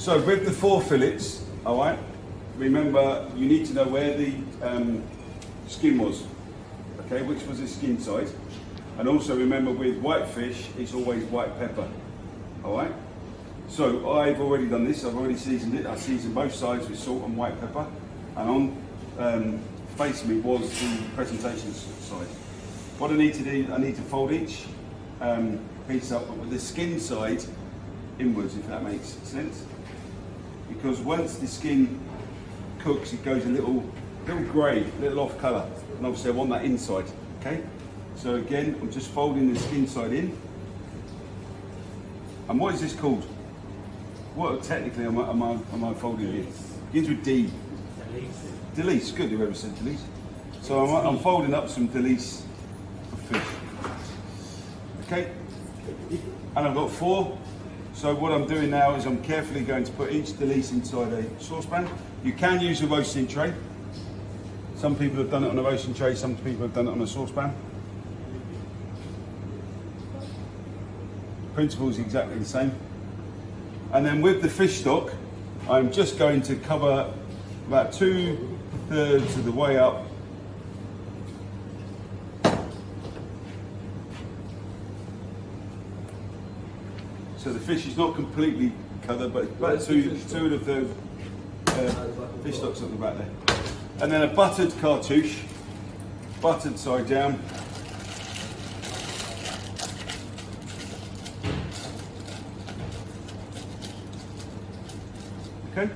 So with the 4 fillets, all right, remember you need to know where the skin was, okay, which was the skin side. And also remember with white fish, it's always white pepper, all right? So I've already done this, I've already seasoned it. I seasoned both sides with salt and white pepper. And on facing me was the presentation side. What I need to do, I need to fold each piece up, but with the skin side inwards, if that makes sense. Because once the skin cooks, it goes a little grey, a little off colour. And obviously I want that inside, okay? So again, I'm just folding the skin side in. And what is this called? What technically am I folding it? Begins with D. Delice, good, whoever said delice. So I'm folding up some delice of fish. Okay, and I've got 4. So what I'm doing now is I'm carefully going to put each delice inside a saucepan. You can use a roasting tray. Some people have done it on a roasting tray, some people have done it on a saucepan. Principle is exactly the same. And then with the fish stock, I'm just going to cover about 2/3 of the way up. So the fish is not completely covered, but about 2/3 fish stocks at the back there. And then a buttered cartouche, buttered side down. Okay,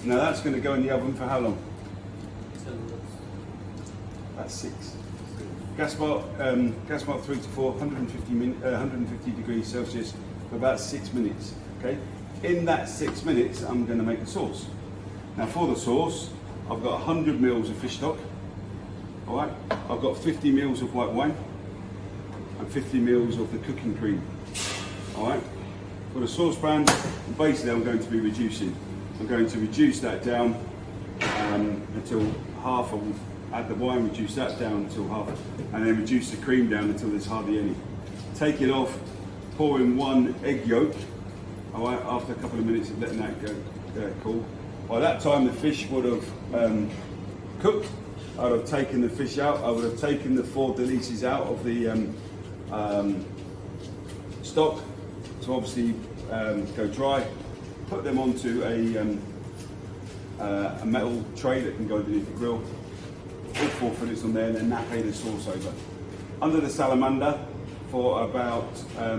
now that's going to go in the oven for how long? 10 minutes. About 6. Gas mark 3 to 4, 150 degrees Celsius for about 6 minutes. Okay, in that 6 minutes, I'm going to make a sauce. Now for the sauce, I've got 100 mils of fish stock. All right, I've got 50 mils of white wine and 50 mils of the cooking cream. All right, for the saucepan, basically I'm going to be reducing. I'm going to reduce that down until half. I will add the wine, reduce that down until half, and then reduce the cream down until there's hardly any. Take it off, pour in 1 egg yolk. All right, after a couple of minutes of letting that go cool. By that time the fish would have cooked. I would have taken the fish out. I would have taken the 4 delices out of the stock to obviously go dry. Put them onto a metal tray that can go underneath the grill. All 4 fillets on there, and then nappe the sauce over. Under the salamander for about a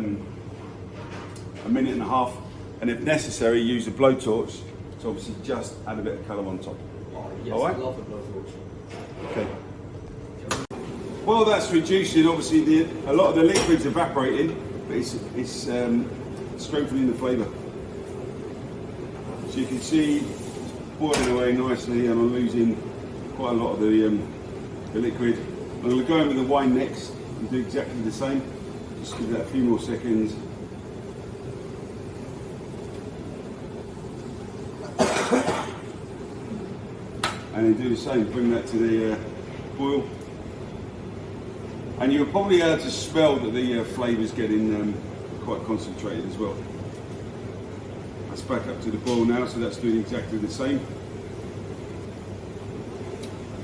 minute and a half, and if necessary, use a blowtorch to obviously just add a bit of colour on top. Yes, all right? I love the blowtorch. Okay. Well, that's reducing. Obviously, a lot of the liquid's evaporating, but it's strengthening the flavour. So you can see it's boiling away nicely, and I'm losing quite a lot of the liquid. I'm going to go in with the wine next and do exactly the same. Just give that a few more seconds. And then do the same, bring that to the boil. And you're probably able to smell that the flavour's getting quite concentrated as well. That's back up to the boil now, so that's doing exactly the same.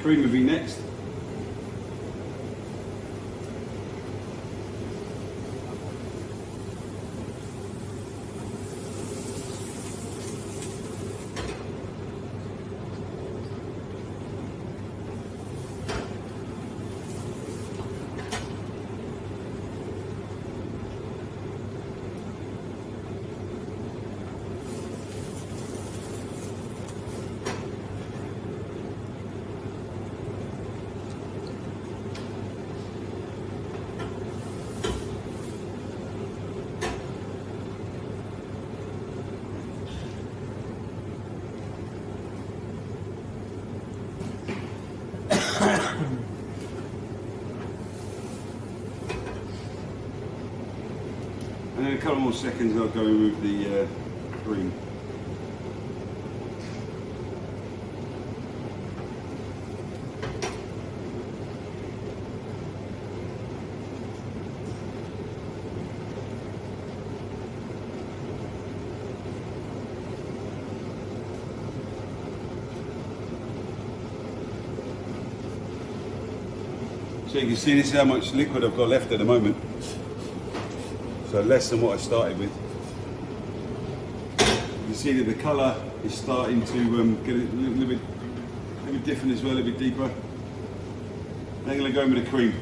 Cream will be next. And in a couple more seconds I'll go with the cream. So you can see this is how much liquid I've got left at the moment. So less than what I started with. You can see that the colour is starting to get a little bit different as well, a little bit deeper. Then I'm going to go in with the cream.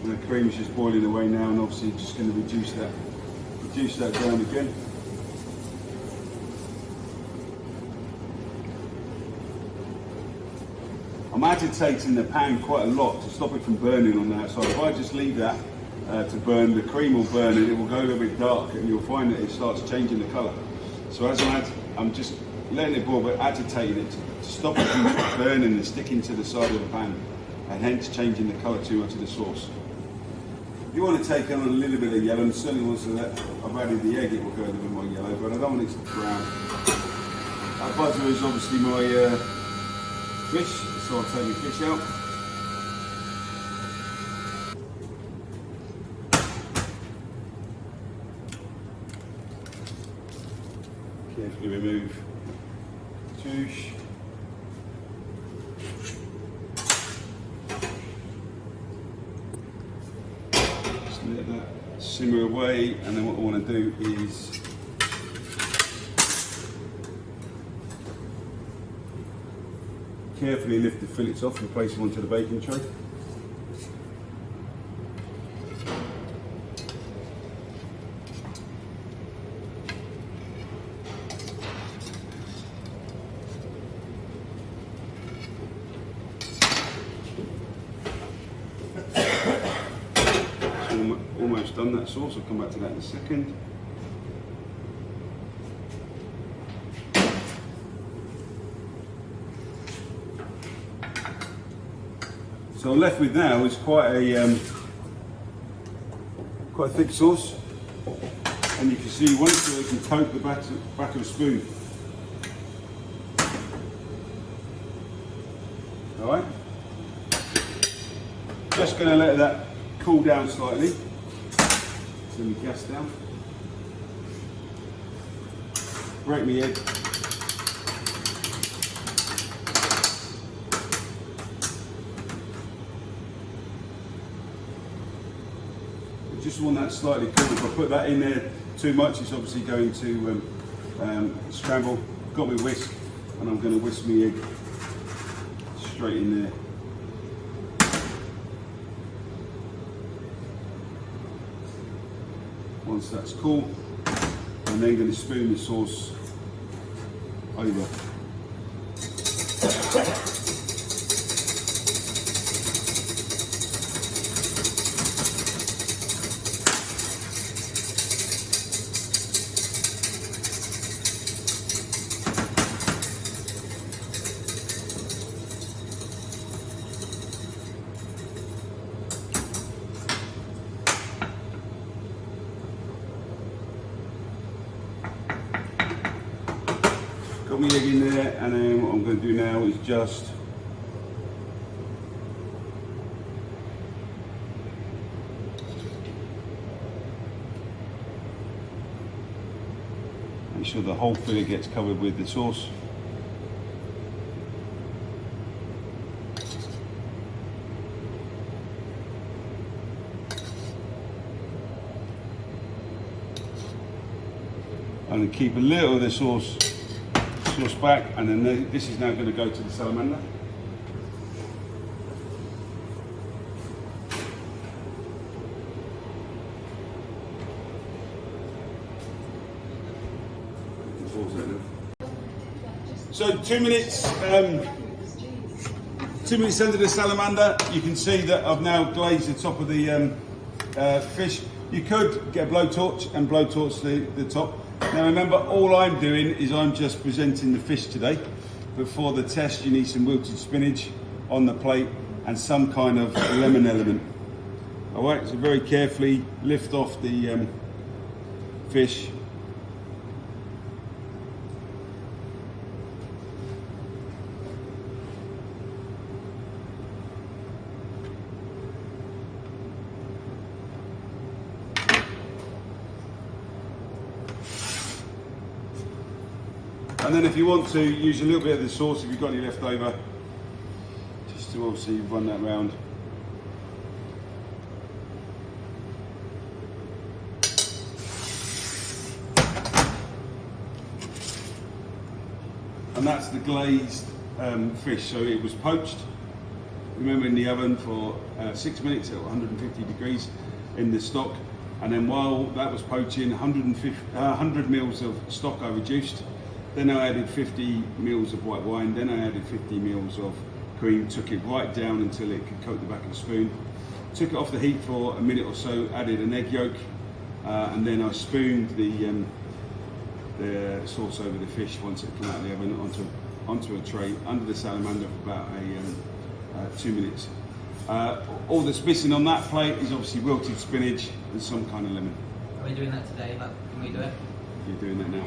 And the cream is just boiling away now, and obviously just going to reduce that down again. I'm agitating the pan quite a lot to stop it from burning on the outside. If I just leave that to burn, the cream will burn and it will go a little bit dark, and you'll find that it starts changing the colour. So as I'm just letting it boil but agitating it to stop it from burning and sticking to the side of the pan, and hence changing the colour too much of the sauce. If you want to take on a little bit of yellow, and certainly once I've added the egg, it will go a little bit more yellow, but I don't want it to brown. That butter is obviously my fish, so I'll take my fish out. Carefully remove touche. Let that simmer away, and then what I want to do is carefully lift the fillets off and place them onto the baking tray. Almost done that sauce, I'll come back to that in a second. So I'm left with now is quite a thick sauce, and you can see once you can coat the back of a spoon. All right, just going to let that cool down slightly. Turn the gas down. Break my egg. I just want that slightly cool. If I put that in there too much, it's obviously going to scramble. Got my whisk, and I'm going to whisk my egg straight in there. Once that's cool, I'm then going to spoon the sauce over. Got my egg in there, and then what I'm going to do now is just make sure the whole fillet gets covered with the sauce. I'm going to keep a little of the sauce back, and then this is now going to go to the salamander. So 2 minutes, 2 minutes under the salamander. You can see that I've now glazed the top of the fish. You could get a blowtorch and blowtorch the top. Now remember, all I'm doing is I'm just presenting the fish today, but for the test you need some wilted spinach on the plate and some kind of lemon element. Alright, so very carefully lift off the fish. And then if you want to use a little bit of the sauce, if you've got any left over, just to obviously run that round. And that's the glazed fish. So it was poached, remember, in the oven for 6 minutes at 150 degrees in the stock. And then while that was poaching, 100 mils of stock I reduced. Then I added 50 mils of white wine. Then I added 50 mils of cream. Took it right down until it could coat the back of the spoon. Took it off the heat for a minute or so. Added an egg yolk, and then I spooned the sauce over the fish once it came out of the oven onto a tray under the salamander for about 2 minutes. All that's missing on that plate is obviously wilted spinach and some kind of lemon. Are we doing that today? Can we do it? You're doing that now.